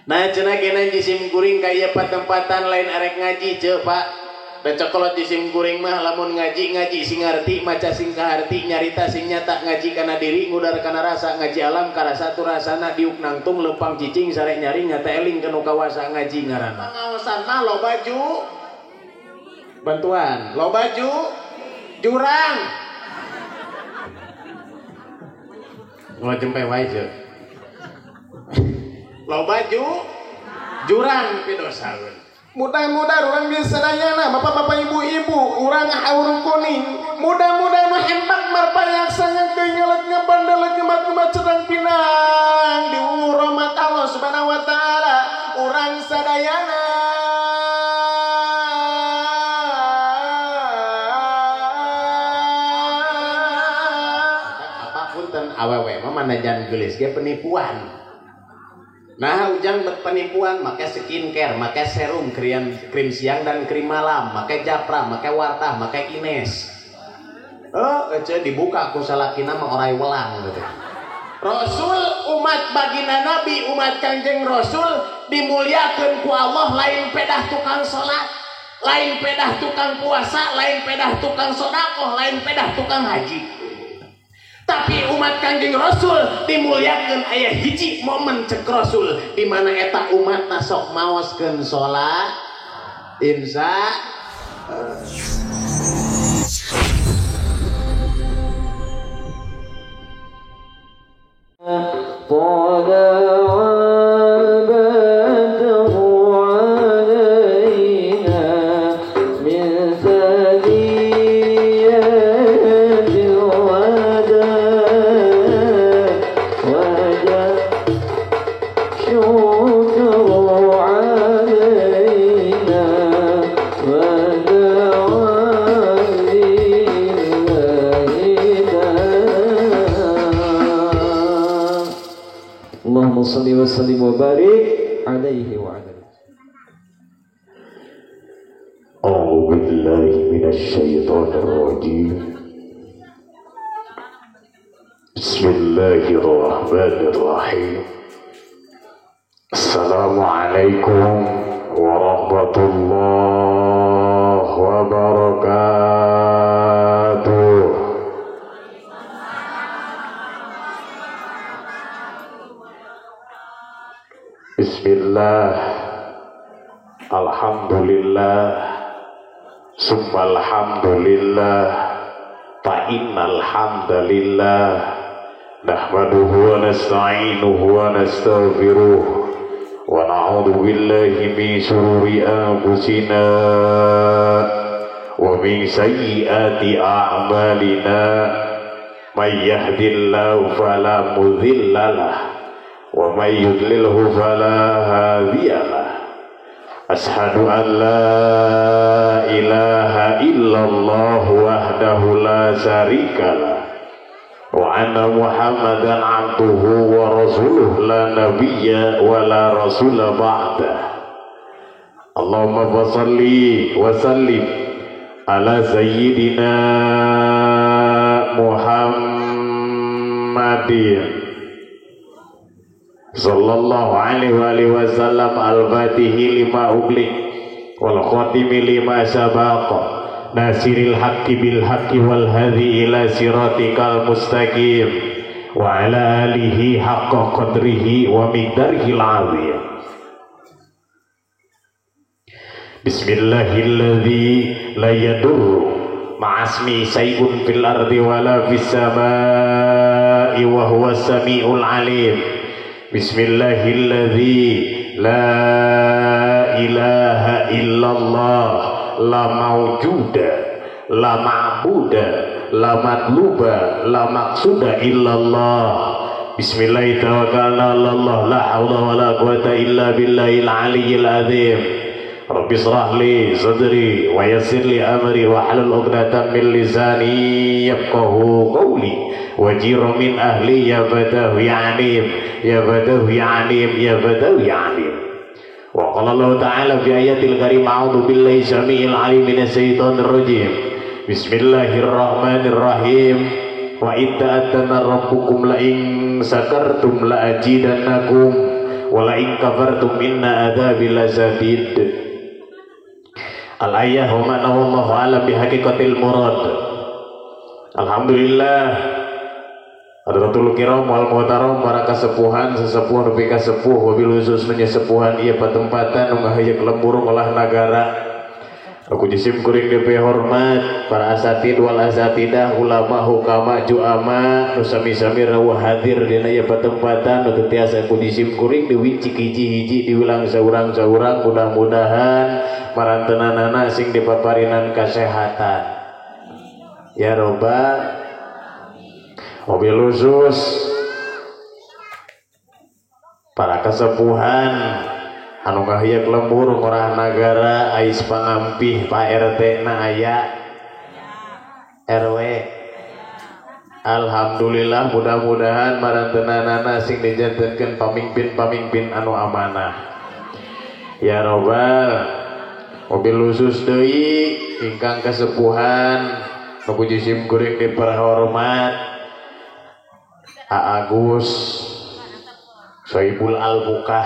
Nah cenah geuna jisim kuring kaya patempatan lain arek ngaji ceu Pak. Da cokolot jisim kuring mah lamun ngaji sing ngarti maca sing kaharti nyarita sing nyata ngaji kana diri ngudar kana rasa ngaji alam karasa tu rasana diuk nangtung leumpang cicing sare nyari nyata eling kana kawasa ngaji ngaranna. Pangaosanna lo baju bantuan, lo baju jurang. Mau jempe wae ceu. Lo baju jurang pidosaeun. Mudah-mudahan orang di sadayana bapak-bapak ibu-ibu urang haurung kuning mudah-mudahan mah empak marpayaksanya keungeuleuh ngabandel gemat-gemat cerang pinang di rahmat Allah Subhanahu wa taala urang sadayana apapun ten awewe mah manajan geulis ge penipuan. Nah ujang penipuan make skincare, make serum, krim siang dan krim malam, make japra, make wartah, make ines. Dibuka ku salakina mah orai welang gitu. Rasul umat baginda Nabi, umat Kangjeng Rasul dimuliakeun ku Allah lain pedah tukang salat, lain pedah tukang puasa, lain pedah tukang sedekah, lain pedah tukang haji. Tapi umat Kangjeng Rasul dimuliakeun aya hiji momen cek Rasul di mana eta umat sok maoskeun salat insya salli wa sallim wa barik alaihi wa ala A'udzu billahi minasy syaithanir rajim. Bismillahirrahmanirrahim. Assalamualaikum warahmatullahi wabarakatuh. Bismillah, alhamdulillah, summa alhamdulillah, fa innal hamdalillah, nahmaduhu wa nasta'inuhu wa nastaghfiruh, wa na'udzu billahi min shururi anfusina wa min sayyiati a'malina, may yahdihillahu fala mudilla lahu wa may yudlilhu fala hadiyalah. Ashhadu an la ilaha illallah wahdahu la syarikalah wa anna muhammadan abduhu wa rasuluh la nabiyya wa la rasula ba'dah. Allahumma salli wa sallim ala sayyidina Muhammadin sallallahu alaihi wasallam al-fatihi lima ughliq wal khatimi lima sabaqa nasiril haqqi bil haqqi wal hadi ila siratikal mustaqim wa ala alihi haqqa qadrihi wa miqdarihil azim. Bismillahilladzi la yadurru ma'asmi sayun fil ardi wala fis samai wa huwas samiul alim. Bismillahilladzi la ilaha illallah la mawjuda la ma'buda la matluba la maqsuda illallah. Bismillahirrahmanirrahim. La hawla wa la quwata illa billahil aliyyil azim. Rabbi shrah li sadri wa yassir li amri wa hlul 'uqdatam min lisani yafqahu qawli wajir min ahli ya badawi alim ya badawi alim ya badawi alim. Wa qala Allah ta'ala fi ayatil karim a'udzu billahi samiil alim minasy syaithanir rajim. Bismillahirrahmanirrahim. Wa idza atana rabbukum la in sakartum la ajidannakum wa la wala in kafartum inna adzabi lazadid. Al-ayah wa ma'na wallahu a'lam bihaqiqatil murad. Alhamdulillah Hadratul kiram wal muhtaram para kasepuhan sesepuh nepi kasepuh wabil khusus menyesepuhan ieu patempatan nu ngaheuyeuk lemburung olah nagara. Aku jisim kuring DP hormat para asatid wal asatidah ulama hukama juama nu sami-sami rawuh hadir dina ieu patempatan nu tiasa aku jisim kuring diwicik hiji-hiji diulang saurang-saurang mudah-mudahan maranteunana sing dipaparinan kasehatan ya robbal mobil khusus para kasepuhan anu ngaheuyeuk lembur ngorah nagara ais pangampih Pak RT na aya RW. Alhamdulillah mudah-mudahan maranteunana sing dijantenkeun pamimpin-pamimpin anu amanah ya robbal mobil khusus deui ingkang kasepuhan nu jisim kuring diperhormat Agus Soibul Al-Bukah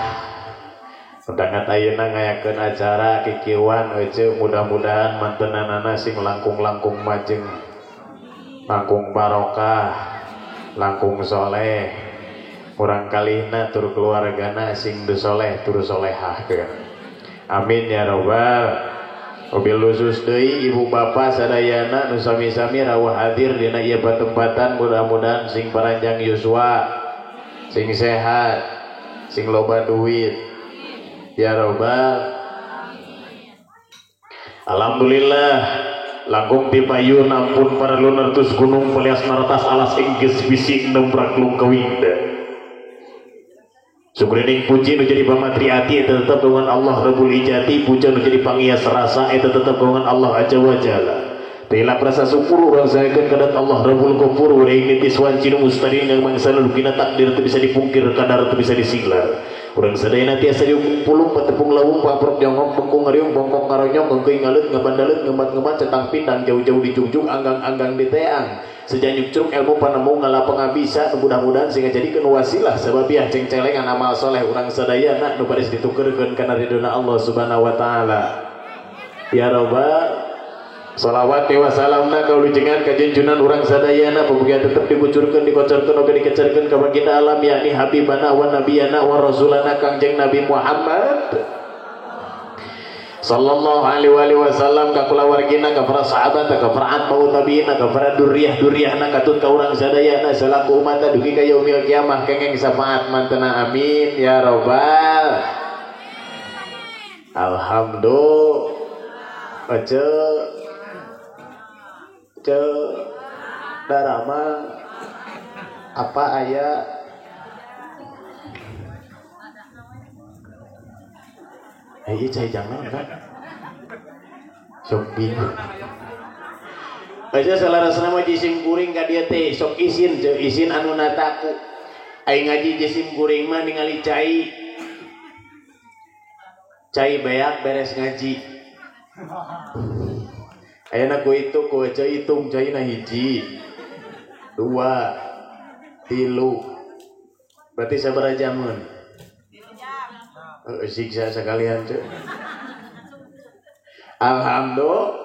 undangan ayeuna ngayakeun acara kikieuan euceuk mudah-mudahan manteunanana sing langkung-langkung majeng langkung barokah langkung soleh urang kalihna tur keluargana sing teu soleh tur solehah amin ya robbal. Mobil khusus deui ibu bapak sadayana nu sami-sami rawuh hadir dina ieu patempatan mudah-mudahan sing paranjang yuswa sing sehat sing loba duit ya robbal. Alhamdulillah langkung ti payun ampun para lunartus gunung pelias martas alas enggeus bisik nembrak lungkewingda. Sukrining puji nu jadi pamatri ati eta tetep dengan Allah Rabbul Ijati, puja nu jadi pangias rasa eta tetep dengan Allah Azza wa Jalla. Tila rasa syukur urang saekeun kadat Allah Rabbul Ghafur wa ing tiswan cinu mustaqim yang mangsalul kina takdir teu bisa dipungkir kadar teu bisa disinglar. Urang sadayana tiasa diumpulung patepung lawung paprok jongkok bengkung ngariung bongkok ngaronyong ngeukeung ngaleut ngabandalet ngemat-ngemat cetang pindang jauh-jauh dijungjung anggang-anggang diteang. Sejanyuk curug ilmu panemu ngalapeng abisa mudah-mudahan sehingga jadikeun wasilah sababiah cengcelengan amal soleh urang sadayana nu baris ditukeurkeun kana ridona Allah Subhanahu wa taala. Ya robbal shalawat wa salamna kaulujengan ka junjunan urang sadayana pamugia tetep dikucurkeun dikocorkeun oge dikecerkeun ka baginda alam yakni habibana wa nabiyana wa rasulana Kangjeng Nabi Muhammad sallallahu alaihi wasallam ka kulawargina ka para sahabat ka para atba'ut tabi'in ka para duriyah-duriyahna katut ka urang sadayana salaku umat dugi ka yaumil kiamah kengeng syafaat mantena amin ya robbal. Alhamdulillah darama apa aya iya cai jangan kan sok bingung aja salarasna mah jisim kuring ka dieu teh sok izin anu nataku aing ngaji jisim kuring mah ningali cai beak beres ngaji ayeuna ku itu ku aja hitung caina 1 2 3 berarti sabaraha jamun siksa sekalian cek. Alhamdulillah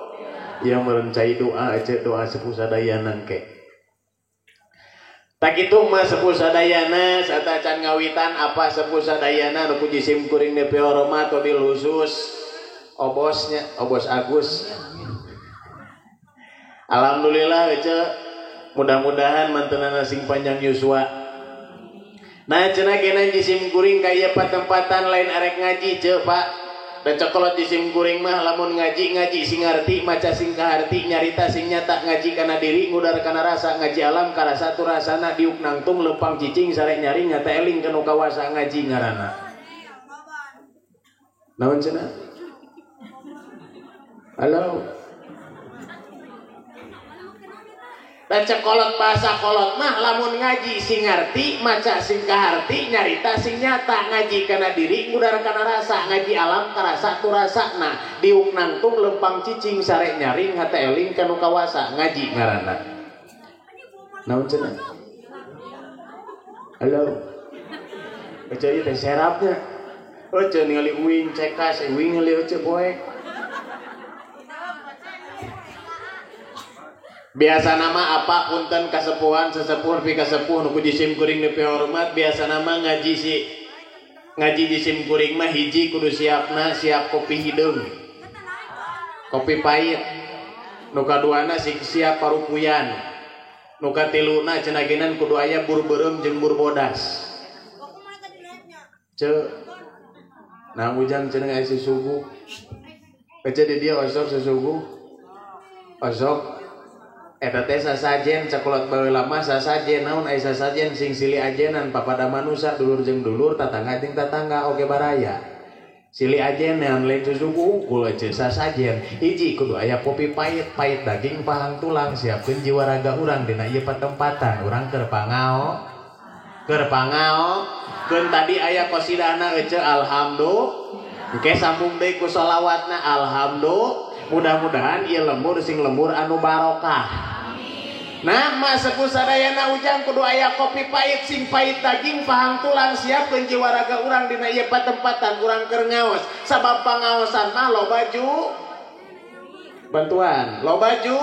yang merencai doa aja doa sepuh sadayana ke. Tak itu mah sepuh sadayana sata can ngawitan apa sepuh sadayana nu jisim kuring nepi hormat wabil khusus obosnya obos Agus. Alhamdulillah cek. Mudah-mudahan manteunana sing panjang yuswa. Nah cenah kena jisim kuring kaya patempatan lain arek ngaji ceu Pak. Dan cokolot jisim kuring mah lamun ngaji sing ngarti maca sing kaharti nyarita sing nyata ngaji kana diri ngudar kana rasa ngaji alam kana satu rasana diuk nangtung lempang cicing sare nyari nyata eling kana kawasa ngaji ngaranna. Naon cenah? Halo. Cekolot bahasa kolot mah lamun ngaji sing ngarti maca sing kaharti nyarita sing nyata ngaji kana diri ngudar kana rasa ngaji alam karasa tu rasana diuk nangtung lempang cicing sare nyaring hate eling kanu kawasa ngaji ngaranna. Naon cenah? Halo. Baca ieu teh serapnya. Ece ningali uing cekas, uing ningali ece boek. Biasa nama apa punten kasepuhan sesepuh pi kasepuh nu jisim kuring nepi hormat biasa nama ngaji jisim kuring mah hiji kudu siap kopi hideung. Kopi pahit. Nu kaduana siap parupuyan. Nu katiluna cenah kudu aya bur beureum jeung bur bodas. Nah ujang cenah aya susuguh. Ece di dieu osok susuguh. Osok eta teh sasajen cakolot baheula mah sasajen naon aya sasajen sing silih ajenan papada manusia dulur jeung dulur tatangga jeung tatangga oge baraya. Silih ajenan lain susuguh unggul ece sasajen. Hiji kudu aya kopi pahit daging pahang tulang siapkeun jiwa raga urang dina ieu patempatan urang keur pangao. Keun tadi aya qasidana ece alhamdulillah. Engke sambung deui ku shalawatna alhamdulillah. Mudah-mudahan ieu lembur sing lembur anu barokah. Nah, mah sepuh sadayana ujang kudu aya kopi pahit sing pahit daging pahang tulang siapkeun jiwa raga urang dina ieu patempatan urang keur ngaos. Sabab pangaosan mah lo baju bantuan, lo baju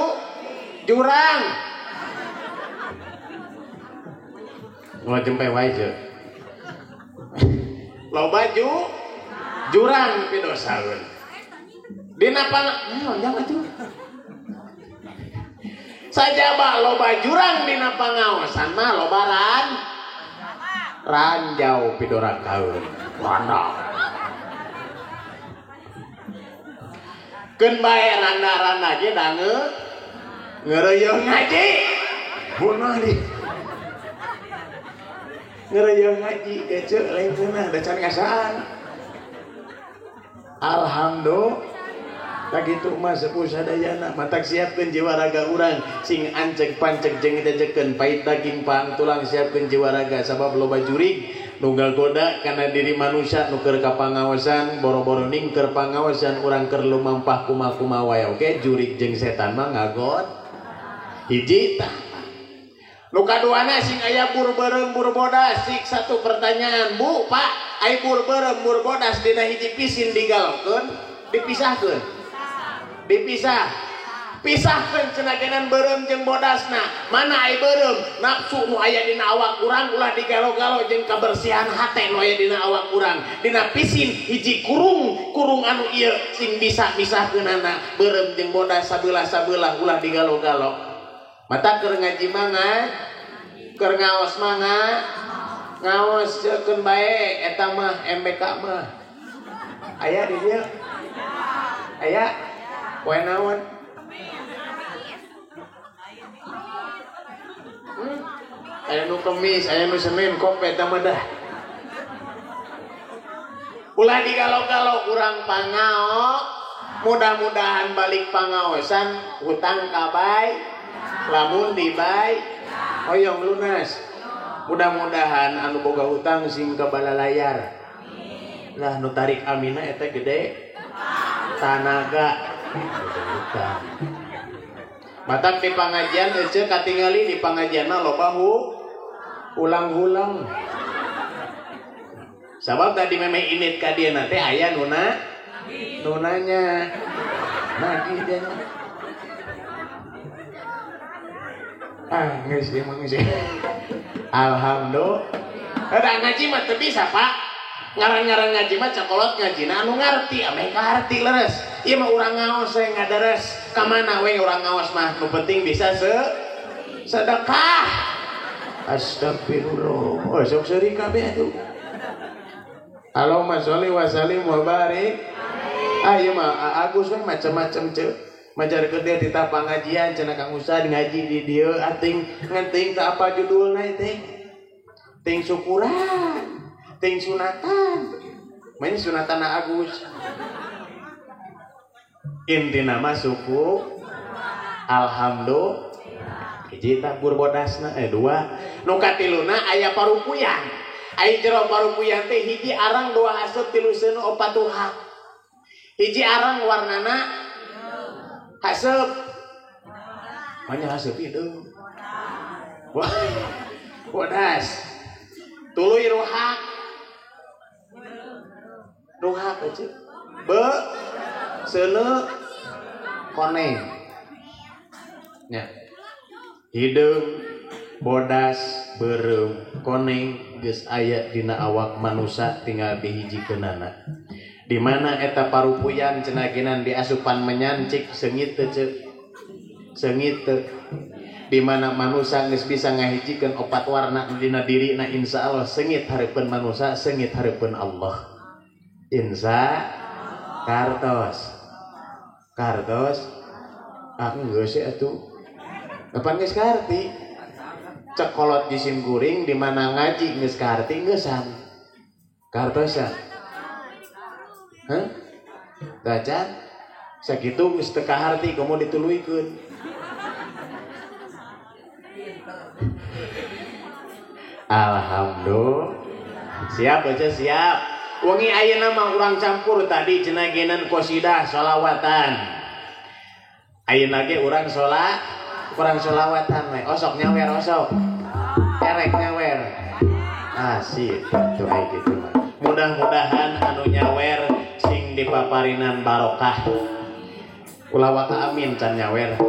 jurang. Mau jempe wae je. Lo baju jurang pidosaeun. Dina jangan tuh. Sajaba loba jurang dina pangaosan mah lobaran ranjau pidorakaeun. Randa. Keun bae randa-randa ge da ngeureuyeung ngaji. Punah di. Ngeureuyeung ngaji kece lain punah da can ngasaan. Alhamdulillah. Tak gitu mah sepuh sadayana matak siapkeun jiwa raga urang sing anceg panceg jeung jajekeun pahit daging pahang tulang siapkeun jiwa raga sabab loba jurig nunggal goda kana diri manusia nu keur kapangaosan boro-boro ning keur pangaosan urang keur lumampah kumaha wae oke jurig jeung setan mah ngagod hiji tah nu kaduana sing aya bur beureum bur bodas sik satu pertanyaan Bu Pak aya bur beureum bur bodas dina hiji pisin digalokeun dipisahkeun pisahkeun cenah beureum jeung bodasna mana aya beureum nafsu nu aya dina awak urang ulah digalo-galo jeung kabersihan hate nu aya dina awak urang dina pisin hiji kurung anu ieu sing bisa misahkeunana beureum jeung bodas sabeula ulah digalo-galo mata keur ngaji mangga keur ngaos mangga ngaos cekeun bae eta mah MBK mah aya di dieu aya poe naon? Aya nu Kemis, aya nu Senin, kope eta mah dah. Ulah digalo-galo urang pangao, mudah-mudahan balik pangaosan hutang kabay, lamun dibay, hoyong lunas. Mudah-mudahan anu boga hutang sing kabalalayar. Lah nu tarik amina eta gede. Tanaga matak di pengajian ece katingali di pengajianna loba ulang-ulang sabab tadi memang init ka dieu teh aya nunanya nadi dia geus ieu mah geus alhamdulillah ada ngaji mah teu bisa Pak ngaran-ngaran ngaji mah cakolot ngajina anu ngarti ame kaharti leres ieu mah urang ngaos we ngadares ka mana we urang ngaos mah nu penting bisa sedekah astagfirullah sok seuri kabeh atuh Allahumma sholli wa sallim wa barik ieu mah Agus we macam-macam ceuk majar gede di pangajian cenah Kang Ustad ngaji di dieu ating ngenting teh apa judulna teh ting syukuran ting sunatan main sunatan Agus intina mah suku alhamdulillah hiji tah bur bodasna dua nu katiluna aya parupuyan aya jero parupuyan teh hiji arang dua haseup tilu seuneu opat tuhak hiji arang warnana haseup manya haseup ieu bodas tuluy ruhak Duha kecil. Be seuneu koneng. Nya. Hideung bodas beureum koneng geus aya dina awak manusia tinggal dihijikeunana. Di mana eta parupuyan cenaginan diasupan menyancik seungit teu ceuk. Seungit teu. Di mana manusia geus bisa ngahijikeun opat warna dina dirina insyaallah seungit hareupeun manusia seungit hareupeun Allah. Insya kartos. Kartos. Ah geus atuh. Kapan geus karti? Cekolot jisim kuring di mana ngaji geus karti geusan. Kartosan. Hah? Dacan? Sakitu geus teu kaharti komo dituluykeun. Alhamdulillah. Siap baca siap. Wengi ayeuna mah urang campur tadi cenah genan qasidah sholawatan. Ayeuna ge urang sholawatan we. Osok nyawer osok. Erek nyawer. Asik tuh aya kitu mah. Mudah-mudahan anu nyawer sing dipaparinan barokah. Ulah waka amin can nyawer.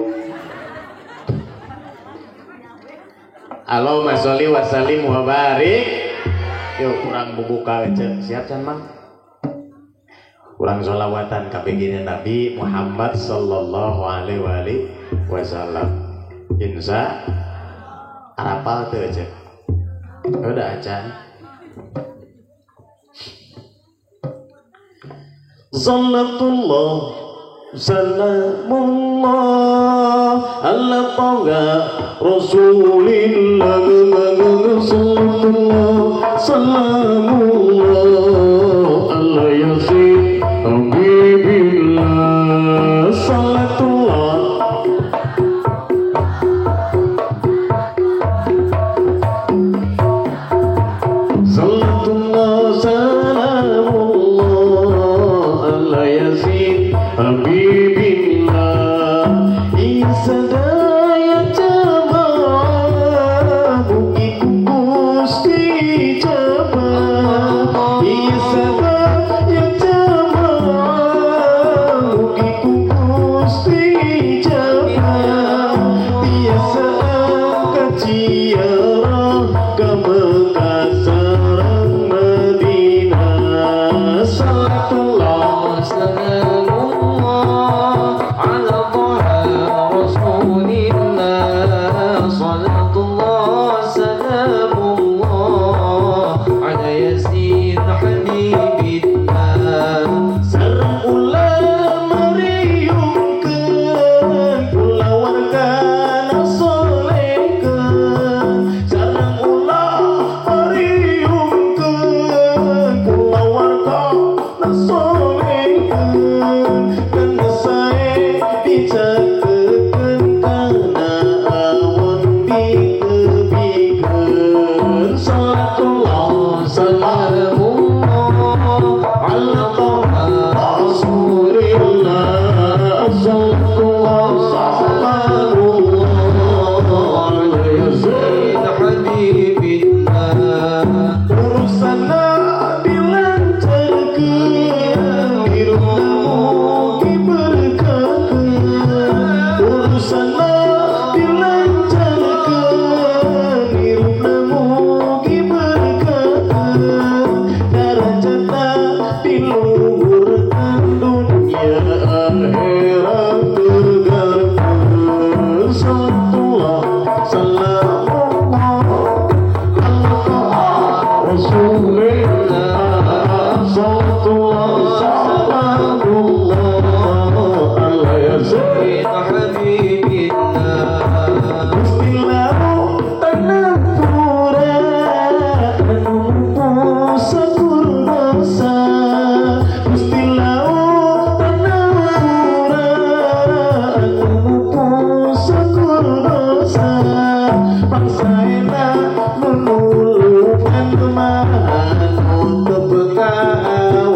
Allahumma sholli wa sallim wa barik. Yuk urang bubuka siap can Mang. Urang sholawatan ka baginda Nabi Muhammad sallallahu alaihi wasallam. Insya arapal teu aja. Udah acan. Sallatullah salamullah ala taga rasulillah sallatullah salamullah ala yasin habibillah sallatullah sallatullah salamullah ala yasin habibillah isadaya jamaah mugi Gusti jamaah isadaya jamaah mugi Gusti jamaah biasa kaciarah ka Mekah sareng Madinah sallatullah salamullah ala taha rasulillah sallatullah salamullah ala yasin habibillah sareng ulah mariungkeun kula wargana solehkeun sareng ulah mariungkeun kula wargana solehkeun kana sae dicakeun kana awon ditebikeun sallatullah salamullah ala taha rasulillah sallatullah salamullah ala yasin habibillah urusana dilancarkeun hirupna mugi berkahkeun urusana dilancarkeun hirupna mugi berkahkeun darajatna diluhurkeun dunya akhirat bergabung sallatullah salamullah rasulillah sallatullah salamullah ala yasin habibillah Gustilahu tanapura anu sakur dosa Gustilahu tanapura anu sakur dosa pangsaena menulukan kemahan untuk bekawanan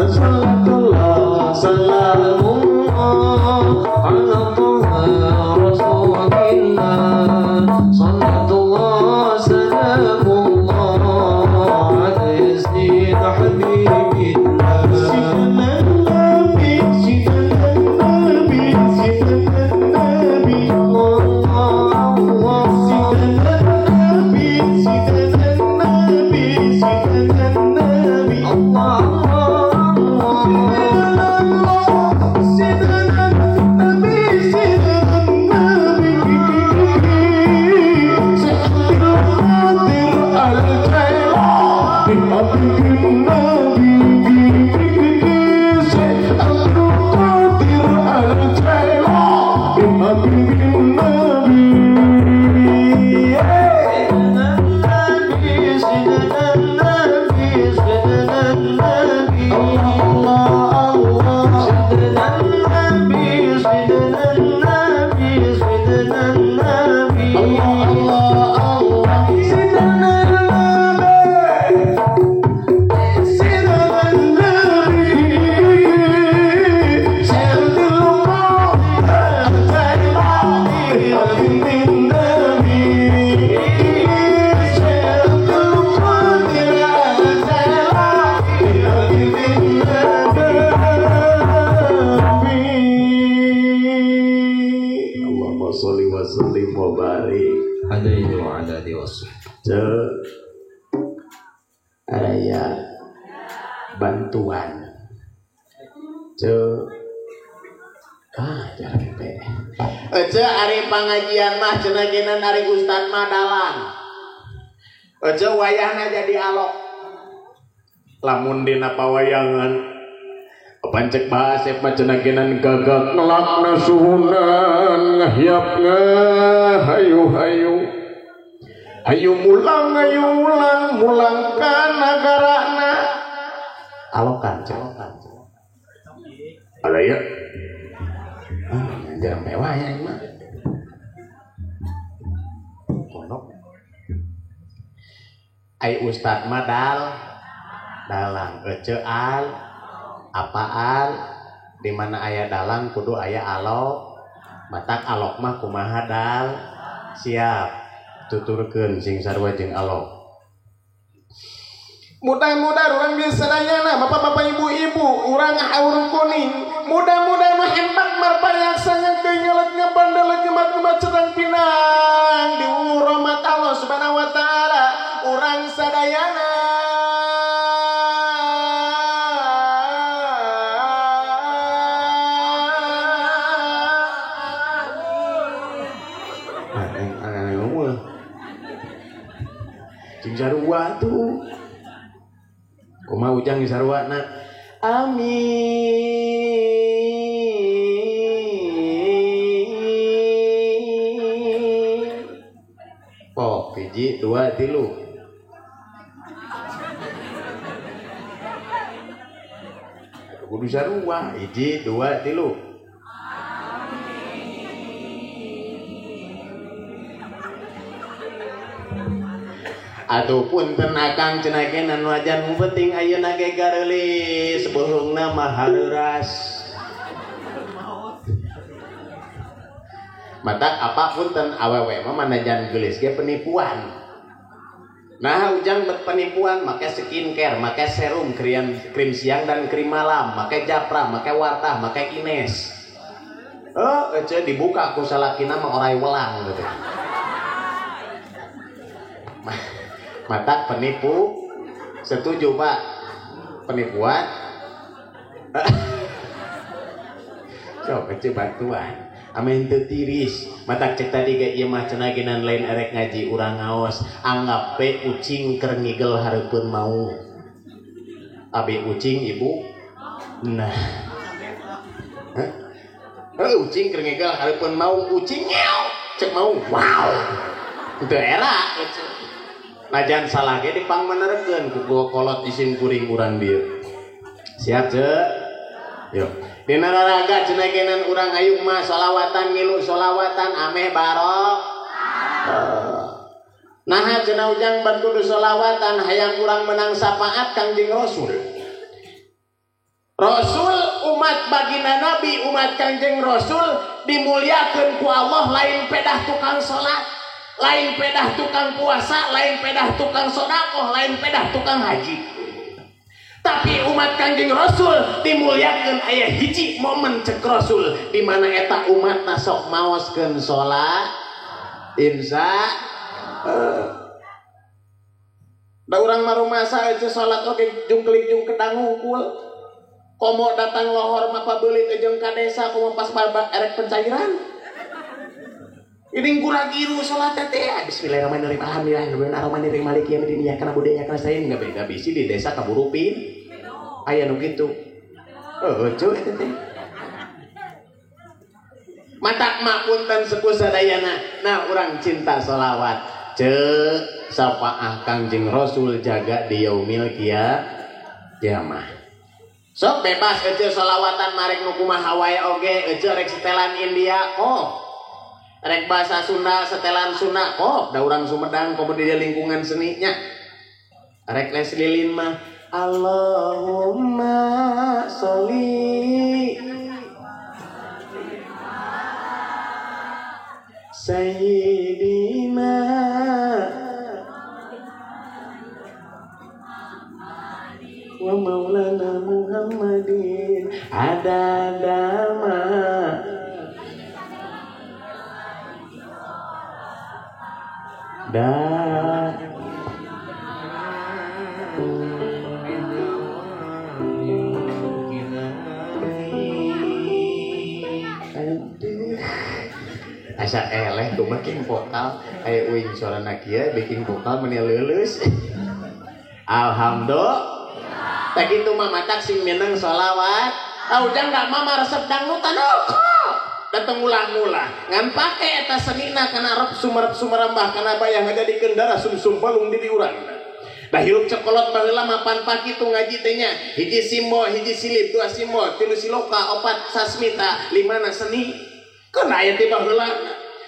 sallatullah salamullah ala taha rasulillah sallatullah salamullah ala yasin habibillah Aya bantuan ari pangajian mah cenah genan ari ustad mah dalang wayahna jadi alok lamun dina pawayangan pancek bahasa mah cenah genan gagak ngelakna suhunan ngahyapna hayu mulang ka nagarana alokan ada ya jarang mewah ya ini mah pondok ai ustad mah dalang al apaan di mana aya dalang kudu aya alok matak alok mah kumaha dal siap tuturkeun sing sarua jeung alok. Mudah-mudahan urang bisa nanyana bapak-bapak ibu-ibu urang haur kuning mudah-mudahan hebat marpayaksana teu ngelet ngabandel gemat-gemat cerang pinang di rahmat Allah Subhanahu wa taala urang sadayana jeung sarua tuh kumaha ujang di sarwana amin oh hiji dua tilu kudu sarua hiji dua tilu ataupun tenakang cenakenan wajan penting ayeuna ge gareulis beuheungna mah hareuras matak apapun ten awewe mah manajan geulis ge penipuan nah ujang penipuan make skincare make serum krim siang dan krim malam make japra make wartah make ines dibuka ku salakina mah orai welang gitu mata penipu setuju pak penipuan so kece bantuan amin teu tiris mata cek tadi ge ieu mah cenah genan lain erek ngaji urang ngaos anggap pe ucing keur ngigel hareupeun mau abi ucing ibu nah ucing keur ngigel hareupeun mau ucing ngew cek mau wow teu era najan salah ge dipang menerkeun ku kolot isim kuring urang dieu. Siap ceuk? Yuk. Dina raraga cenah genan urang ayuk mah sholawatan ngilu sholawatan ameh barok. Nah cenah ujang ban kudu sholawatan hayang urang menang syafaat Kangjeng Rasul. Rasul umat baginda Nabi umat Kangjeng Rasul dimuliakeun ku Allah lain pedah tukang salat. Lain pedah tukang puasa, lain pedah tukang sedekah, lain pedah tukang haji. Tapi umat Kangjeng Rasul dimuliakeun aya hiji momen cek Rasul di mana eta umatna sok maoskeun salat insya da urang marumasa aja salat oge jungklik jung kedang hungkul komo datang lohor mah pabeulit jeung ka desa komo pas erek pencairan Ini kurang giru sholat teh. Bismillahirrahmanirrahim. Alhamdulillahirrahmanirrahim. Maliki yaumiddin. Iyyaka na'budu wa iyyaka nasta'in. Enggak bisi di desa kaburupin. Aya nu kitu. Cuy eta teh. Matak mak punten sepuh sadayana. Nah, urang cinta sholawat. Ceuk sapaah Kangjeng Rasul jaga di yaumil kiamah. Sok bebas ece sholawatan marek nu kumaha wae oge, ece rek setelan India kok. Rek bahasa Sunda setelan Sunda kok, da urang Sumedang komo di lingkungan seninya. Rek les lilin mah Allahumma sholli Sayyidina wa maulana Muhammadin adadama asa eleh tuh bikin vokal aya uing suarana kieu bikin vokal meni leuleus. Alhamdulillah. Tak kitu mah matak sing menang sholawat. Ujang da mah resep dangdutan datang ulah-ulah ngan pake eta senina kana rep sumerep-sumerembah kana bayang ngajadikeun dara sumsum balung di urang. Da hirup cekolot baheula mapan paki tu ngaji teh nya. Hiji simbo, hiji silip, dua simbo, tilu siloka, opat sasmita, limana seni. Keun aya ti baheula.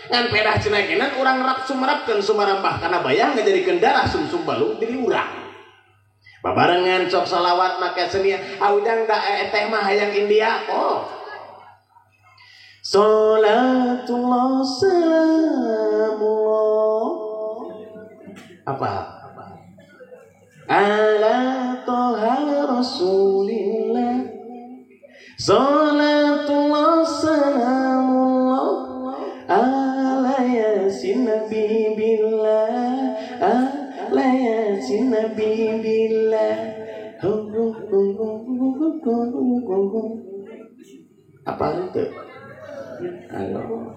Ngan pedah cenah kenan urang rep sumerepkeun sumerembah kana bayang ngajadikeun dara sumsum balung di urang. Babarengan sok salawat make seni. Ujang da teh mah hayang India. Salatullah salamullah apa ala toha rasulillah salatullah salamullah ala yasin nabi billah ala yasin nabi billah apa itu? Halo.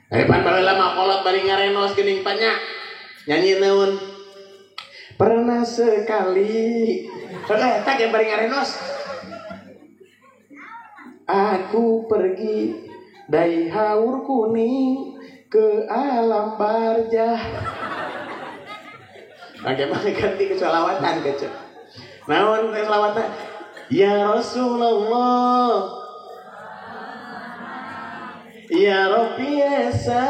Pan baheula mah kolot bari ngarenos geuning panyak. Nyanyi naon? Pernah sekali. Tak yang bari ngarenos. Aku pergi dari haur kuning ke alam barzah. Bagaimana ganti ke sholawatan kecil. Naon teh sholawatan? Ya Rasulullah. Ya Rabbi Esa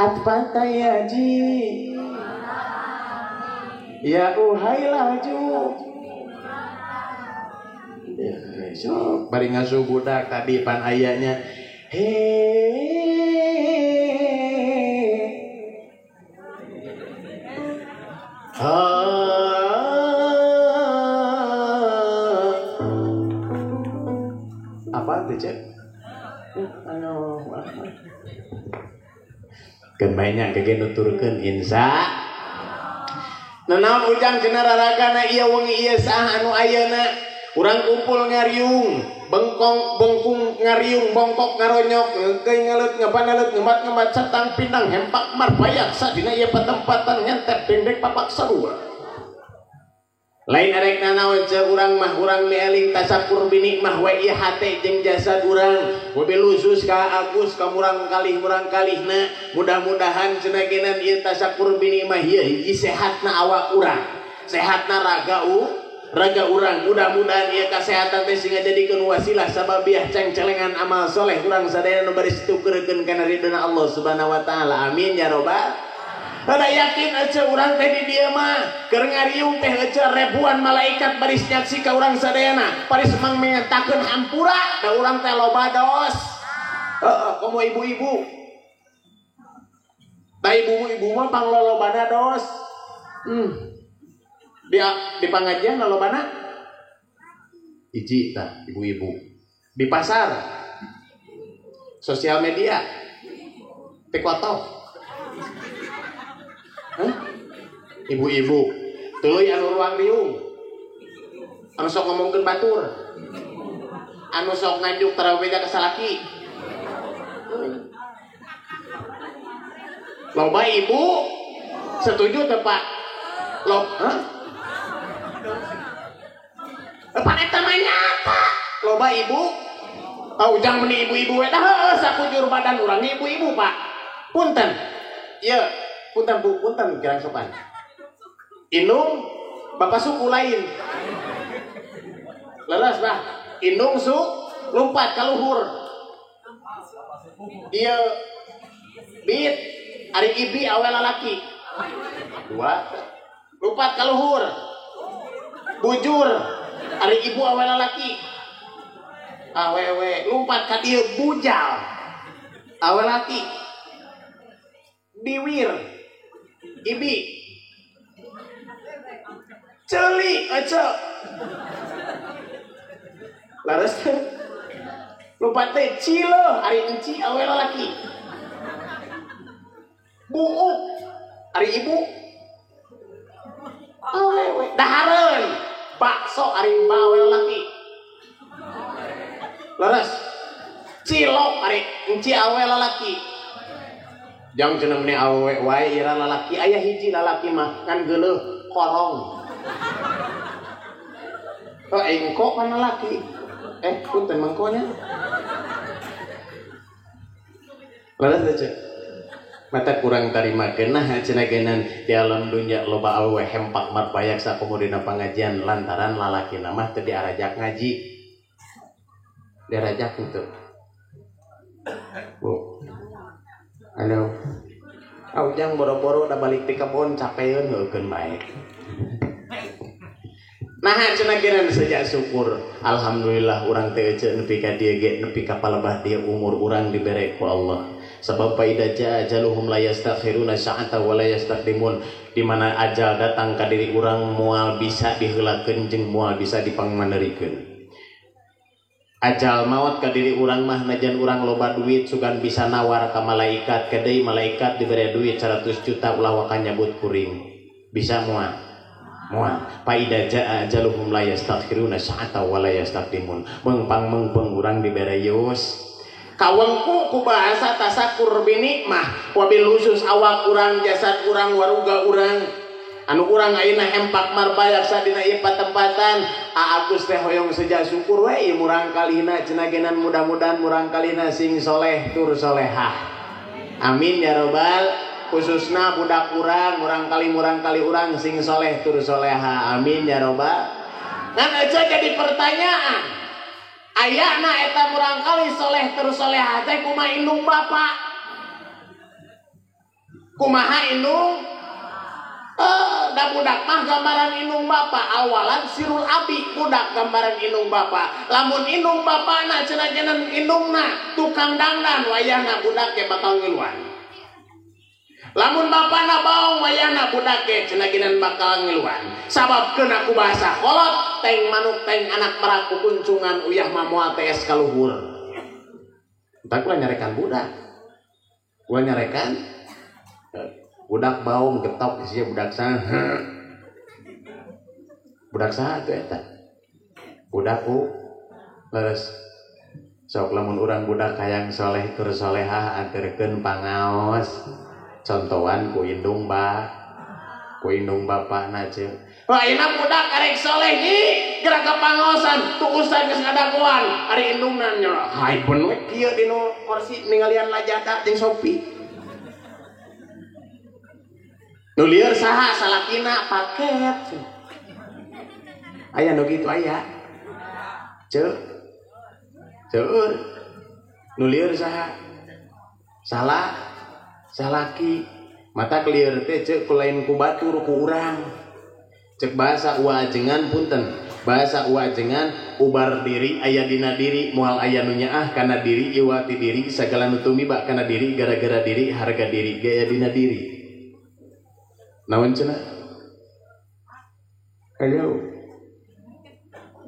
Atfata yaji Ya uhai laju. Sok bari ngasuh budak tadi pan ayanya. Apa tuh cek? Kemainnya kege nuturkeun insya. Nanaon ujang cenah raragana ieu wengi ieu saah anu ayeuna urang kumpul ngariung, bengkung ngariung, bongkok ngaronyok, ngeukeung ngaleut ngapanalet ngemat-ngemat satang pindang hempak marpayak sadina ieu patempatan nyentep pendek papak sarua. Lain arek nanaon ceuk urang mah urang meeling tasakur binikmah wa ieu hate jeung jasad urang mobil khusus ka Agus ka murang kalihna mudah-mudahan cenah ieu tasakur binikmah ieu hiji sehatna awak urang sehatna raga urang mudah-mudahan ieu kasehatan teh sing ngajadikeun wasilah sababiah cengcelengan amal soleh urang sadaya nu bari situkeurkeun kana ridona Allah Subhanahu wa taala amin ya robbal. Ada yakin aja orang teh di dieu mah keur ngariung teh aja ribuan malaikat baris nyaksi ka urang sadayana baris mangmentakeun hampura da urang teh loba dos. Komo ibu-ibu. Da ibu-ibu mah panglolobana dos. Di pangajian lolobana hiji tah ibu-ibu. Di pasar sosial media TikTok. Ibu-ibu tuluy anu ruang riung anu sok ngomongkeun batur anu sok nganjuk tarawih ka salaki Loba ibu setuju teu Pak? Pak eta mah nyata. Loba ibu ujang meni ibu-ibu we dah sakujur badan urang ibu-ibu Pak. Punten. Ieu, punten Bu, punten kirang sopan. Inung bapak suku lain. Leres bah. Inung su lumpat ka luhur. Ieu bit ari ibi awe lalaki. 2 lumpat ka luhur. Bujur ari ibu awe lalaki. Awewe lumpat ka dieu bujal awe laki. Biwir ibi celi aja laras lumpat teh cilo ari enci awe lalaki. Buuk ari ibu awewe dahareun bakso ari mbak awe lalaki. Laras cilok ari enci awe lalaki. Jang cenah meni awe wae ira lalaki aya hiji lalaki mah kan geuleuh korong. Engko kan lalaki. Punten mangkonya. Laras aja. Mata kurang tarimakeun nah cenah geunan di alam dunya loba awe hempak marbayak sakumudina pangajian lantaran lalaki mah teu diarajak ngaji. Dirajak itu Bu halo ujang boro-boro udah balik di kebun capeun heukeun bae nah cenah geuna saja syukur alhamdulillah urang teh ece nepi ka dieu ge nepi ka palebah dieu umur urang dibere ku Allah sebab faida jaa ajaluhum la yastakhiruna sa'ata wa la yastaqdimun di mana ajal datang ka diri urang moal bisa diheulakeun jeung moal bisa dipangmanderikeun. Ajal maut ka diri urang mah najan urang loba duit sugan bisa nawar ka malaikat kedai malaikat diberi duit 100 juta ulah wakan nyabut kuring bisa moal faida jaa ajaluhum la yastakhiruna sa'ata wa la yastaqdimun mengpang urang dibere yus kawengku ku bahasa tasakur binikmah wabil khusus awak urang jasad urang waruga urang anu urang ayeuna hempak marbayak sadina ieu patempatan Agus teh hoyong seja syukur we murang kalina cenah geunan mudah-mudahan murang kalina sing soleh tur solehah amin ya robbal khususna budak urang murang kali urang sing soleh tur solehah amin ya robbal ngan aja jadi pertanyaan ayana eta murang kali soleh tur solehah teh kumaha indung bapak kumaha indung da budak mah gambaran indung bapak awalan sirul abi budak gambaran indung bapak lamun indung bapana cenah geunan indungna tukang dangdan wayahna budak ge bakal ngiluan lamun bapana baong wayahna budak ge cenah geunan bakal ngiluan sababkeun aku bahasa kolot teng manuk teng anak merak kukuncungan uyah mah moal teh ka luhur entah kula nyarekan budak kula nyarekan budak baum getok sia budak saha tuh eta budakku leres sok lamun urang budak hayang soleh tur solehah anterkeun pangaos contohan ku indung bapana ceuk ayeuna budak arek soleh nih gerak ka pangaosan tuusan geus ngadagoan ari indungna nya hai beun we kieu dinu kursi ningalian lajada jeung sopi nu lieur saha salakina paket aya nu kitu aya ceu ceur nu lieur saha salaki mata lieur teh ceu ku lain ku batur ku urang cek bahasa uajengan punten bahasa uajengan ubar diri aya dina diri moal aya nu nyaah kana diri iwati diri sagala nu tumiba kana diri gara-gara diri harga diri ge aya dina diri naon cenah ayo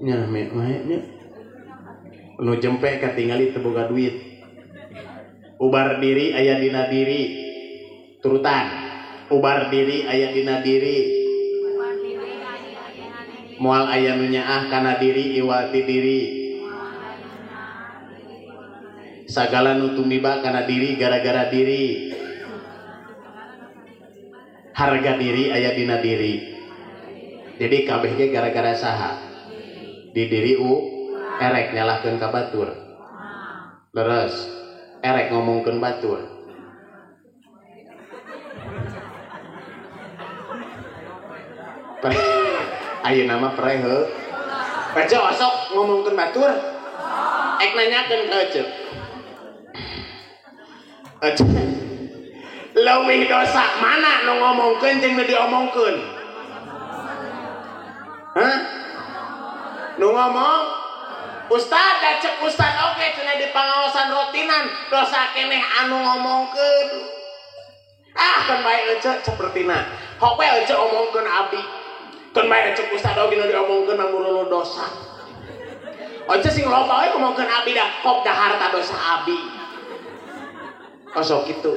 nya me nya nu jempe katingali teu boga duit ubar diri aya dina diri turutan ubar diri aya dina diri moal aya nu nyaah kana diri iwati diri sagala nu tumiba kana diri gara-gara diri harga diri aya dina diri. Jadi kabeh ge gara-gara saha? Di diri erek nyalahkeun ka batur. Leres erek ngomongkeun batur. Ayeuna mah preheu. Baca osok ngomongkeun batur. Ek nanyakeun ka Ece. Ece. Leuwih dosa mana nu ngomongkeun jeung nu diomongkeun? Hah? Nu ngomong Ustad, da cek Ustad oke cenah di pangaosan rotinan dosa keneh anu ngomongkeun. Kan bae Ece sapertina. Hok bae Ece omongkeun abdi. Kan bae cek Ustad oge nu diomongkeun mah dosa. Ece sing loba we ngomongkeun abdi dah kok da harta dosa abdi. Osok kitu.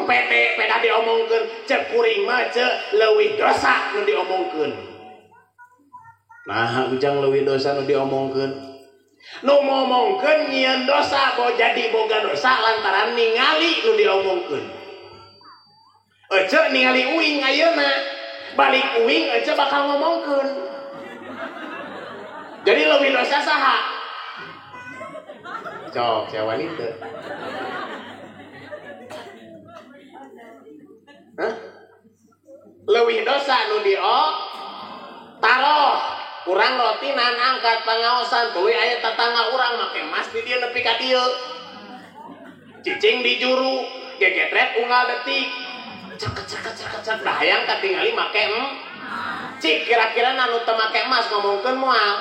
Peda diomongkeun cek kuring mah cek leuwih dosa nu diomongkeun. Nah, ujang leuwih dosa nu diomongkeun. Nu ngomongkeun nyieun dosa bo jadi boga dosa lantaran ningali nu diomongkeun. Ece ningali uing ayeuna, balik uing ece bakal ngomongkeun. Jadi leuwih dosa saha? Cok, sia wanita. Hah? Leuwih dosa nu taroh urang rotinan angkat pangaosan tuluy aya tetangga urang make emas di dieu nepi ka dieu. Cicing di juru, gegetret unggal detik. Cek dah hayang katingali make cik kira-kira anu teu make emas ngomongkeun moal.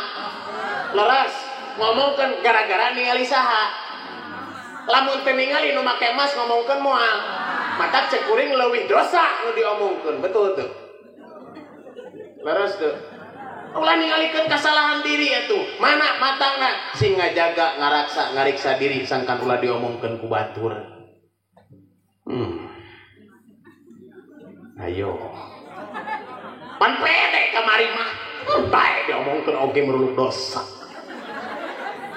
Leres ngomongkeun gara-gara ningali saha? Lamun teu ningali nu make emas ngomongkeun moal. Mata cek kuring leuwih dosa nu diomongkeun. Betul teu? Leres teu? Ulah ningalikeun kasalahan diri atuh. Mana matangna sing ngajaga ngaraksa ngariksa diri sangkan ulah diomongkeun ku batur. Ayo. Pan pede kamari mah. Bae diomongkeun oge meruluk dosa.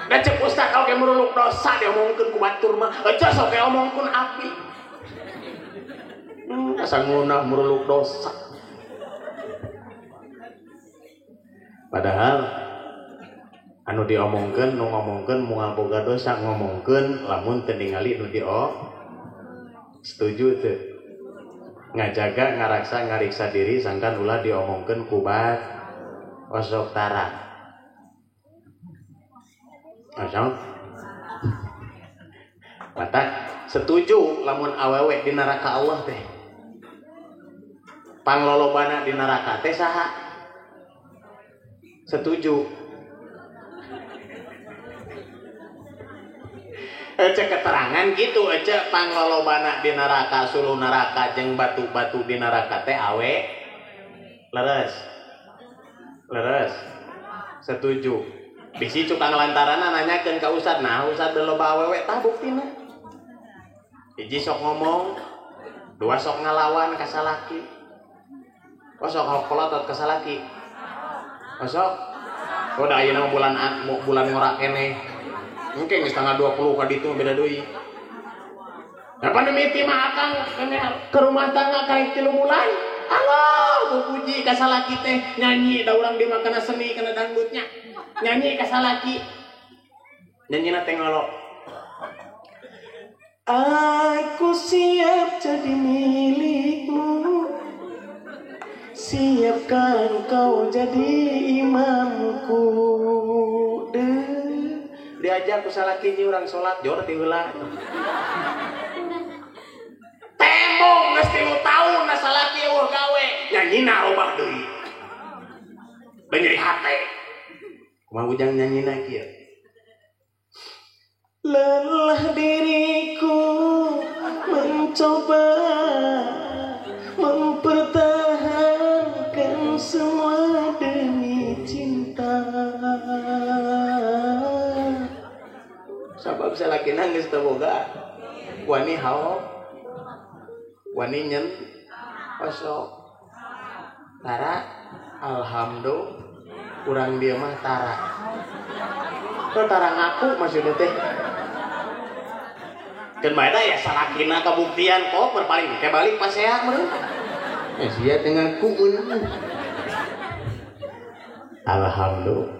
Da cek Ustad oge meruluk dosa diomongkeun ku batur mah. Ece sok omongkeun api. Asa ngunah meruluk dosa. Padahal anu diomongkeun nu ngomongkeun moal boga dosa ngomongkeun lamun teu ningali nu setuju teu? Ngajaga ngaraksa ngariksa diri sangkan ulah diomongkeun ku osok tara. Asal mata setuju lamun awewe di neraka Allah teh. Panglolobana di neraka teh saha? Setuju. Ece keterangan gitu ece panglolobana di neraka suluh neraka jeung batu-batu di neraka teh awe. Leres. Setuju. Bisi cukang lantaran nanyakeun ka Ustad, nah Ustad loba awewe tah buktina. Hiji sok ngomong, dua sok ngalawan ka salaki. Sok hokolotot ka salaki. Masuk. Da ayeuna bulan ngorak keneh. Engke geus tanggal 20 ka ditu beda deui. Da pandemi ti mah akang ke rumah tangga kaek 3 bulan. Allah, puji ka salaki teh nyanyi da urang di makana seni kana dangdutnya. Nyanyi ka salaki. Nyanyina teh ngolo. Aku siap jadi milikmu. Siapkan kau jadi imamku. Diajak ku salaki ji urang salat jor ti heula. Tembong geus 3 taun na salaki eueuh gawe, nyanyina robah deui. Da nyeri hate. Kumaha ujang nyanyina kieu? Lelah diriku mencoba mempertahankan semua demi cinta. Sabab salakina geus teu boga wani haok, wani nyen osok. Tara, alhamdulillah urang dieu mah tara. Teu tara ngaku maksudna teh. Keun bae ya salakina kabuktian kok berpaling teh balik pasea meureun. sia dengan kueun. Alhamdulillah.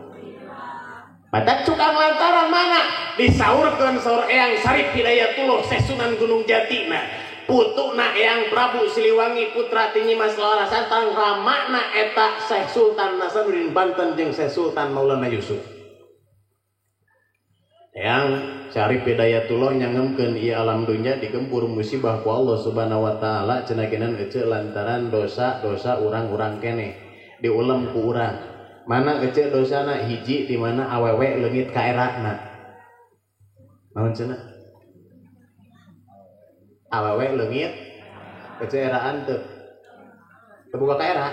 Batak cukang lantaran mana? Disaurkeun saur Eyang Sarip Hidayatullah Sesunan Gunung Jati na. Putuna Eyang Prabu Siliwangi putra Tinyi Mas Larasantang ramana eta Syekh Sultan Nasaruddin Banten jeung Syekh Sultan Maulana Yusuf. Eyang Sarip Hidayatullah nyangemkeun ieu alam dunya digempur musibah ku Allah Subhanahu wa taala cenah genan ece lantaran dosa-dosa urang-urang keneh diulem ku urang. Mana ece dosana hiji di mana awewe leungit ka erana. Naon cenah? Awewe leungit ece eraan teu. Teu buka ka era.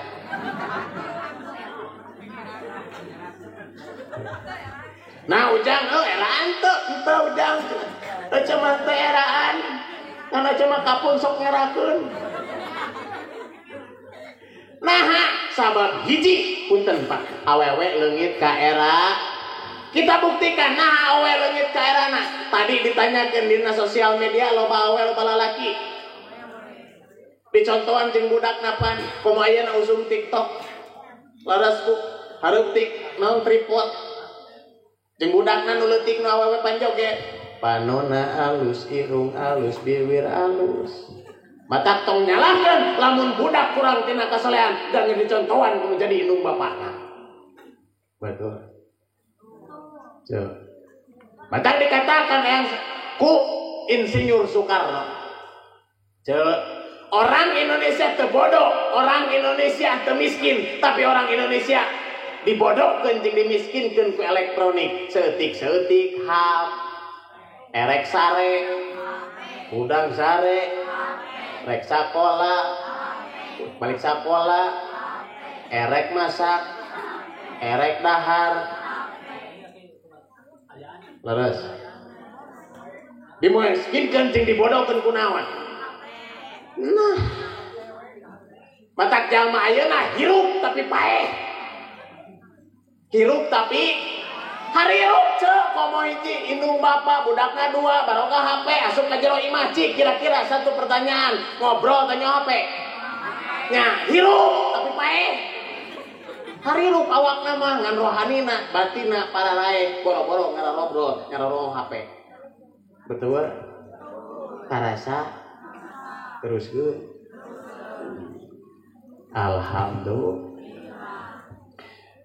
Nah ujang eraan teu, henteu ujang. Ece mah teu eraan. Kana cuma kapun sok ngerakeun. Nah, sabab hiji punten Pak, awewe leungit ka era. Kita buktikan nah awewe leungit ka erana. Tadi ditanyakeun dina sosial media loba awewe loba lalaki. Dicontohan jeung budak napan, komo ayeuna usum TikTok. Laras ku hareup tik naon tripod. Jeung budakna nu leutik nu awewe panjoget. Panona alus, irung alus, bibir alus. Matak tong nyalahkeun lamun budak kurang tina kasalehan jangan dicontohan kudu jadi indung bapakna. Betul. Matak dikatakan yang ku Insinyur Soekarno. Orang Indonesia teu bodoh, orang Indonesia teu miskin, tapi orang Indonesia dibodohkeun jeung dimiskinkeun ku elektronik, seutik-seutik hap, erek sare, udang sare. Rek sakola, balik sakola, erek masak, erek dahar, leres. Dimiskinkeun jeung dibodohkeun kunaon? Nah, matak jalma ayeuna hirup tapi paeh, hirup tapi harirup cek komo hiji indung bapa budakna dua barokah HP asup ka jero imah cik kira-kira satu pertanyaan ngobrol tanya HP nya hirup tapi paeh harirup awakna mah ngan rohanina batina pararae boro-boro ngarobrol ngarorong HP betul karasa teruskeun alhamdulillah.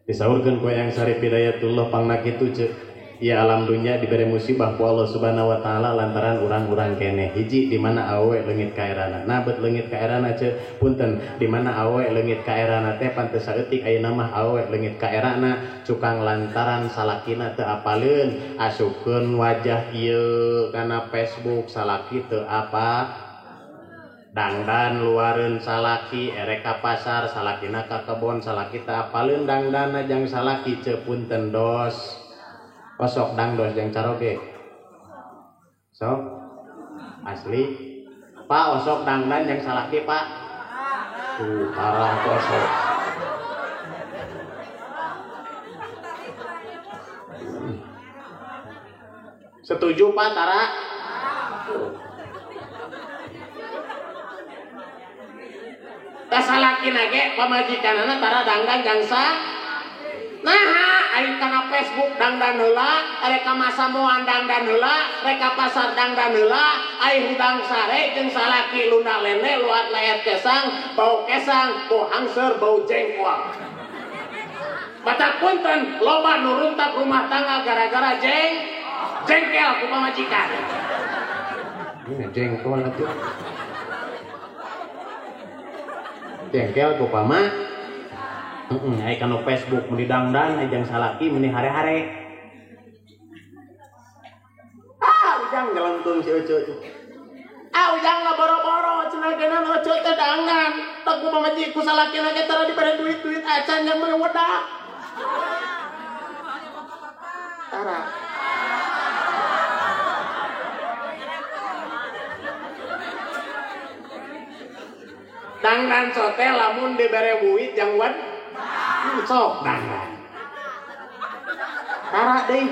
Disaurkeun ku Eyang Sarip Hidayatullah pangna kitu ceuk. Ya alam dunya diberi musibah ku Allah Subhanahu wa taala lantaran urang-urang keneh. Hiji di mana awewe leungit ka erana. Nabet leungit ka erana ceuk. Punten di mana awewe leungit ka erana teh pan teu saeutik ayeuna mah awewe leungit ka erana cukang lantaran salakina teu apaleun asupkeun wajah ieu kana Facebook salaki teu apa dangdan luareun salaki erek ka pasar salakina ka kebon salaki teu apaleun dangdanna jang salaki ceuk punten dos osok dangdos jang caroge sok asli Pak osok dangdan jang salaki Pak tuh parah osok setuju Pak Tara kasalakina ge pamajikanana tara dangdan jangsa nah ari kana Facebook dangdan heula ari ka masamoan dangdan heula rek ka pasar dangdan heula ai hudang sare jeung salaki luna lene luat layat kesang bau hangser bau jengkol batak punten loba nu runtak rumah tangga gara-gara jengkel ku pamajikan ini jengkol atuh jengkel ku pama ai kana Facebook meni dangdan ai jang salaki meni hare-hare ujang ngelentung si Ucu ujang lah boro-boro cenah genan Ucu teh dangdan tak ku pamaji ku salakina ge tara dibere duit-duit acan yang meureun wedak tara dangdan sote lamun dibere buit jang wad sok dangdan tara deui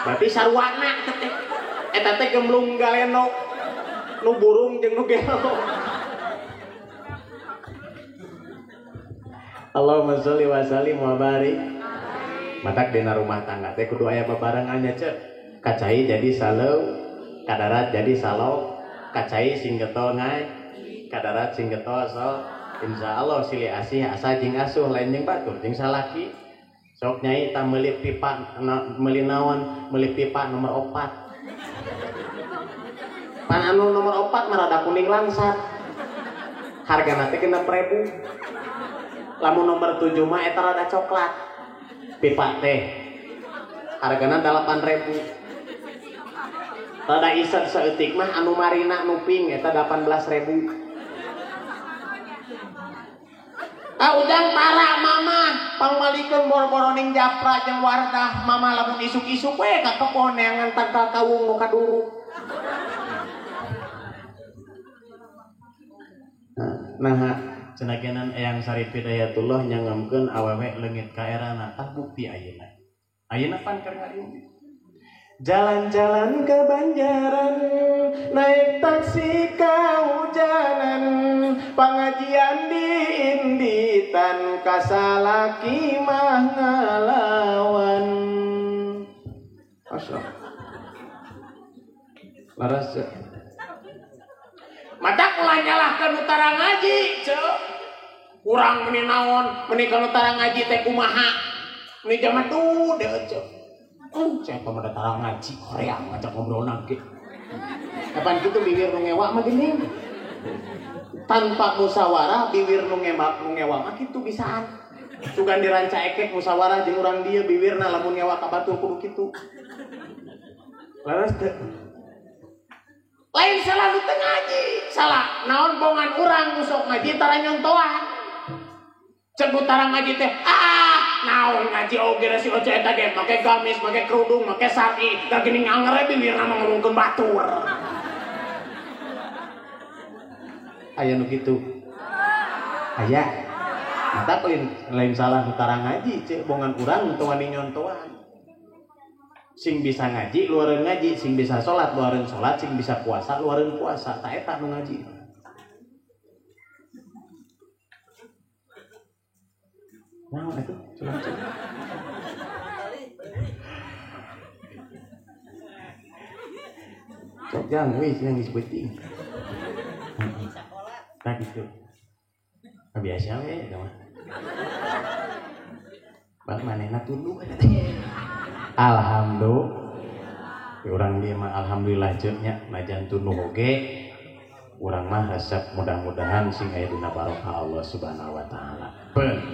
berarti sarwana teh eta teh gemblung galeno nu burung jeung nu gelo Allahumma sholli wa sallim wa barik. Matak dina rumah tangga teh kudu aya babarengannya cek. Kacai jadi salau, kadarat jadi salau, kacai sing getol ngai, kadarat sing getol so. Insyaallah silih asih asa jeung asuh lain jeung batur jeung salaki. Sok nyai ta meuli pipa meuli naon, meuli pipa nomor 4. Pan anu nomor 4 mah rada kuning langsat. Hargana teh 6.000. Lamun nomor 7 mah eta rada coklat. Pipa teh hargana 8.000. Rada isat saeutik mah anu marina nu pink eta 18.000. Udang para mama pangmalikeun boro-boro ning japra jeung wardah mama lamun isuk-isuk we ka kebon neangan tangkal kawung nu kaduru. Nah, cenah Eyang Sarip Hidayatullah nyangamkeun awewe leungit ka erana tah bukti ayeuna. Ayeuna pan keur ngariung. Jalan-jalan ke Banjaran, naik taksi kehujanan, pengajian di Inditan, kasalaki mah ngalawan. Asal. Laras. Matak ulah nyalahkeun utara ngaji, ceu. Urang meni naon, meni ka utara ngaji teh kumaha? Meni jaman dude, ceu. Saya pemuda tarang ngaji Korea ngajak ngobrol nage. Kapan gitu bibir nu ngewa mah geuning. Tanpa musyawarah bibir nu ngewa mah kitu bisaan. Sugan diranca ekek musyawarah jeung urang dieu bibirna lamun ngewa ka batur kudu kitu. Laras teh. Lain salah nu teu ngaji, salah naon bongan urang nu sok ngaji tara nyontoan. Cek tarang ngaji teh naon ngaji oge si oce eta ge make gamis, make kerudung, make sari, da geuning angere bibirna mah ngomongkeun batur. Aya nu kitu. Aya. Mata lain salah nu tarang ngaji, cek bongan urang teu wani nyontoan. Sing bisa ngaji luareun ngaji, sing bisa salat luareun salat, sing bisa puasa luareun puasa, ta eta nu ngaji. Nah, itu coba. Cok jangan wis yang disebutin. Tak gitu. Biasa we mah. Bang manehna tunduk. Alhamdulillah. Urang dia mah alhamdulillah cenah najan tunduk oge. Urang mah resep mudah-mudahan sing aya dina barokah Allah Subhanahu wa taala.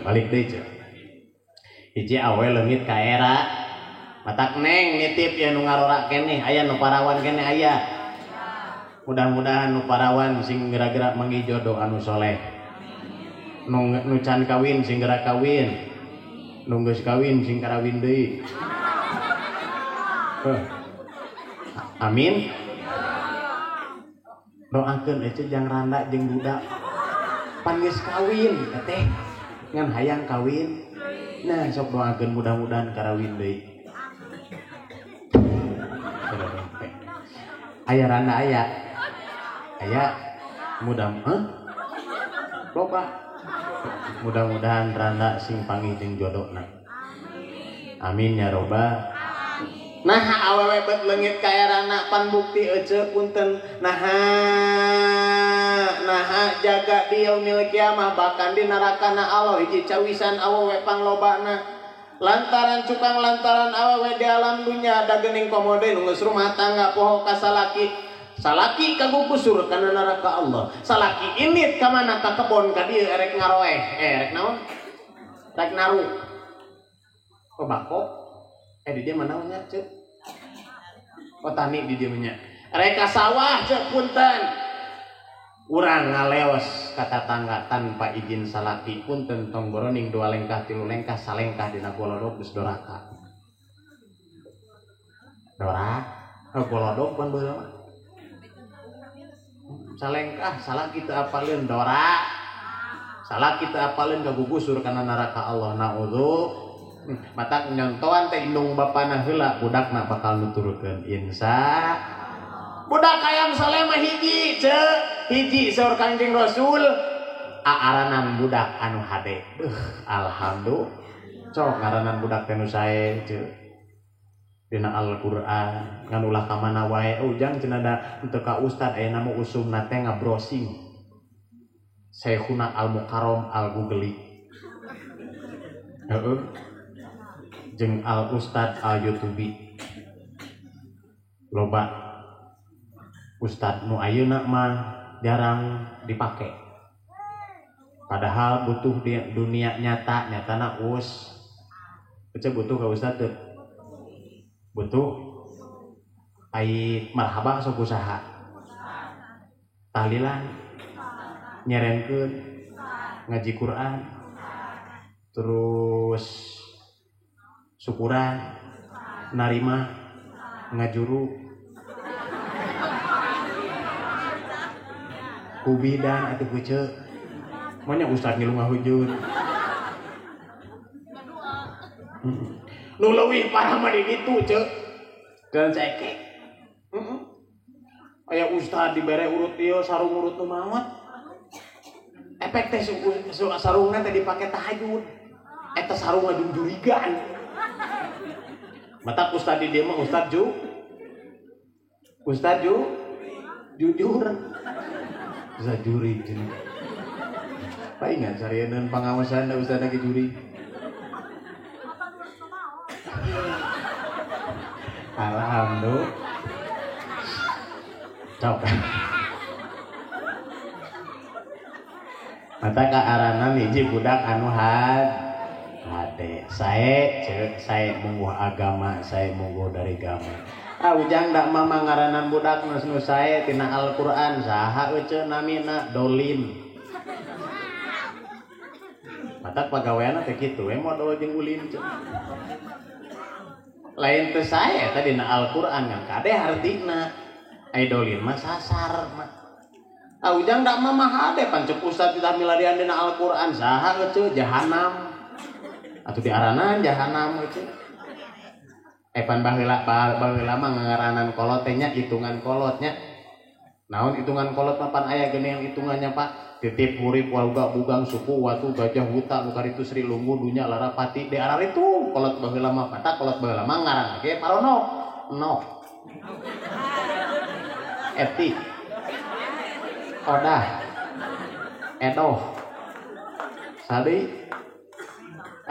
Balik deui ce. Hiji awe leungit ka era. Matak neng nitip ya nu ngarora keneh aya nu parawan keneh aya. Mudah-mudahan nu parawan sing geura-geura manggi jodoh anu soleh. Nu can kawin sing geura kawin. Nu geus kawin sing karawin deui. Amin. Doakeun ece jang randa jeung budak. Pan geus kawin teh ngan hayang kawin. Nah, sok doakeun mudah-mudahan karawin deui. Aya randa aya. Aya loba. Mudah-mudahan randa sing panggih jeung jodohna. Amin ya robbal. Nah awewe bet leungit ka erana pan bukti ece punten naha jaga di yaumil kiamah bahkan di narakana Allah hiji cawisan awewe panglobana lantaran cukang lantaran awewe di alam dunya da geuning komode nu geus rumah tangga poho ka salaki kagugusur kana neraka Allah salaki init ka mana ka kebon ka dieu erek ngaroeh erek naon rek naru kobako di dia mana nya cek petani di dia nya reka sawah cek punten urang ngaleos ka tatangga tanpa izin salaki punten tong boroning 2 lengkah 3 lengkah salengkah dina golodog geus doraka golodog pan beurang salengkah salaki teu apaleun salaki teu apaleun gagugusur kana neraka Allah naudzu matak nyontoan teh indung bapana heula budakna bakal nuturkeun insya budak hayang saleh mah hiji saur Kanjeng Rasul aaranan budak anu hade. Alhamdulillah. Cok ngaranan budak teh nu sae ceuk. Dina Al-Qur'an ngan ulah ka mana wae ujang cenah da teu ka ustad aya nama usumna teh ngabrowsing. Syekhuna Al-Mukarram Al-Gugli. Heeh. Jeung Al-Ustad Al-Yutubi. Loba ustad nu ayeuna mah jarang dipake. Padahal butuh di dunia nyatana us. Ece butuh ka ustad teu? Butuh. Ai marhaba sok usaha. Tahlilan. Nyerenkeun. Ngaji Quran. Terus syukuran. Narima. Ngajuru. Kubidan atuh kuceuk. Manya ustad ngilu ngahujud. Nu leuwih parah mah di ditu ceuk. Dan cekek. Aya ustad dibere urut ieu sarung urut nu maot. Efek teh sarungna teh dipake tahajud. Eta sarung ngajung jurigan. Mata ustad di dieu mah ustad jujur. Ustad juri. Pak ingat sarieun pangawasan da ustad lagi juri. Alhamdulillah. Cok. Mata ka aranan hiji budak anu hade. Sae ceuk sae mungguh agama, sae mungguh dari agama. Ujang da mama ngaranan budak nu sae tina Al-Qur'an saha euceun namina Dolin. Mata pagaweana teh kitu we modal jeung ulin ceuk. Lain teu sae eta dina Al-Qur'an kan kade hartina. Ai Dolin mah sasar mah. Ujang da mah hade pancuk ustad kita milarian dina Al-Qur'an saha euceun jahanam. Atuh diaranan jahanam euceun. Pan baheula mah ngaranan kolot teh nya hitungan kolotnya. Naon hitungan kolot papan aya geuning hitungannya Pak? Titip hurip walga bugang suku watu gajah huta nu karitu Sri Lumbu dunya larapati diarar itu kolot baheula mah pata kolot baheula mah ngaran ge Parono. No. Eti. Odah. Edoh. Sadi.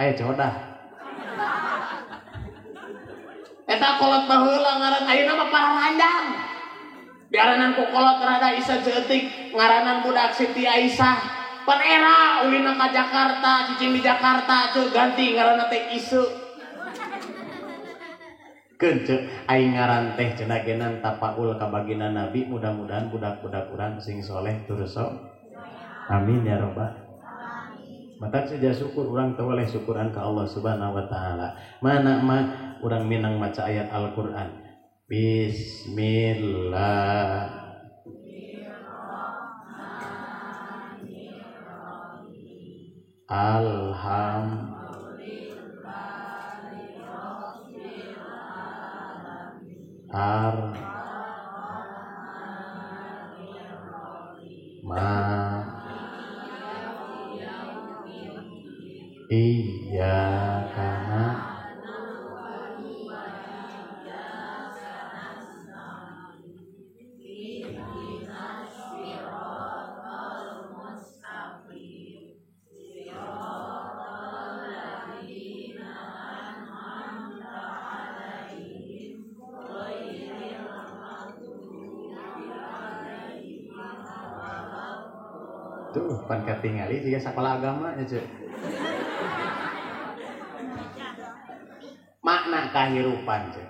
Aya codah. Eta kolot baheula ngaran ayeuna mah pararanjang. Diaranan ku kolot rada isa jeutik ngaranan budak Siti Aisyah. Pan era ulina ka Jakarta, cicing di Jakarta ceuk ganti ngaranna teh Isu. Keun ceuk aing ngaran teh cenah genan tapaul ka bagina Nabi, mudah-mudahan budak-budak urang sing soleh terus sok. Amin ya rabbal. Mata saja syukur urang teu oleh syukuran ka Allah Subhanahu wa taala. Mana mah urang minang maca ayat Al-Qur'an. Bismillah. Iyyaka tuh pan katingali juga sekolah agama ya cuy. Makna kahirupan cuy.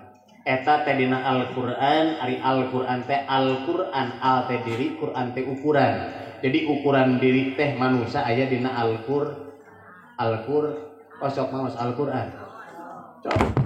Eta teh dina Al-Qur'an, ari Al-Qur'an teh Al-Qur'an al teh diri, Qur'an teh ukuran. Jadi ukuran diri teh manusia aya dina Al-Qur'an. Osok maos Al-Qur'an. Cok.